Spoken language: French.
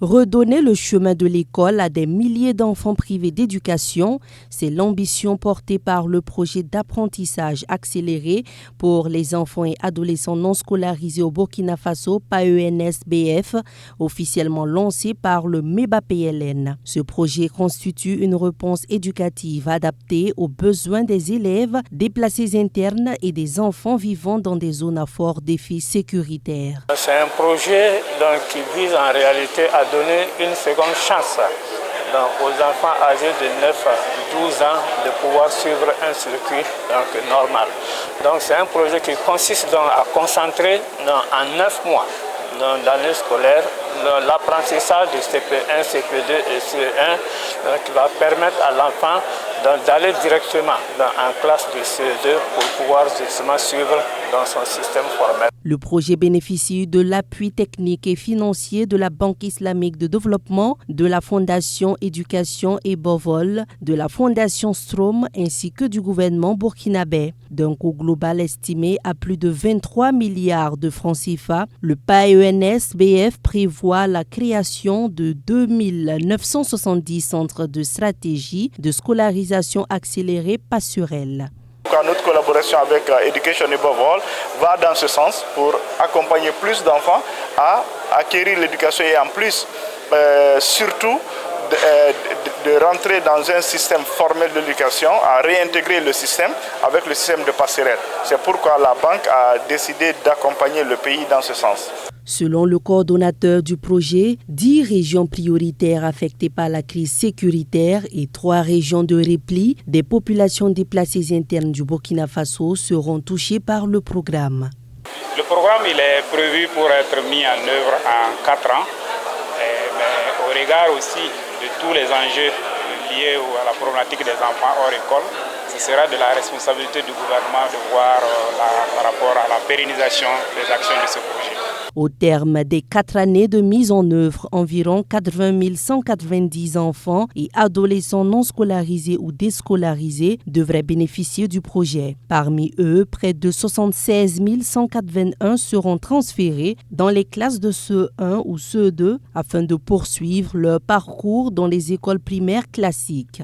Redonner le chemin de l'école à des milliers d'enfants privés d'éducation, c'est l'ambition portée par le projet d'apprentissage accéléré pour les enfants et adolescents non scolarisés au Burkina Faso, PAENS-BF, officiellement lancé par le MEBA-PLN. Ce projet constitue une réponse éducative adaptée aux besoins des élèves, déplacés internes et des enfants vivant dans des zones à fort défi sécuritaire. C'est un projet qui vise en réalité à donner une seconde chance aux enfants âgés de 9 à 12 ans de pouvoir suivre un circuit normal. Donc c'est un projet qui consiste à concentrer en 9 mois dans l'année scolaire l'apprentissage du CP1, CP2 et CE1 qui va permettre à l'enfant d'aller directement en classe de CE2 pour pouvoir justement suivre dans son système formel. Le projet bénéficie de l'appui technique et financier de la Banque islamique de développement, de la Fondation Éducation et Bovol, de la Fondation Strom ainsi que du gouvernement burkinabé. D'un coût global estimé à plus de 23 milliards de francs CFA, le PAENS-BF prévoit la création de 2970 centres de stratégie de scolarisation accélérée passerelle. Notre collaboration avec Education et Bovol va dans ce sens pour accompagner plus d'enfants à acquérir l'éducation et en plus, surtout, de rentrer dans un système formel d'éducation, à réintégrer le système avec le système de passerelle. C'est pourquoi la banque a décidé d'accompagner le pays dans ce sens. Selon le coordonnateur du projet, 10 régions prioritaires affectées par la crise sécuritaire et 3 régions de repli des populations déplacées internes du Burkina Faso seront touchées par le programme. Le programme il est prévu pour être mis en œuvre en 4 ans, mais au regard aussi de tous les enjeux liés à la problématique des enfants hors école, ce sera de la responsabilité du gouvernement de voir par rapport à la pérennisation des actions de ce projet. Au terme des 4 années de mise en œuvre, environ 80 190 enfants et adolescents non scolarisés ou déscolarisés devraient bénéficier du projet. Parmi eux, près de 76 181 seront transférés dans les classes de CE1 ou CE2 afin de poursuivre leur parcours dans les écoles primaires classiques.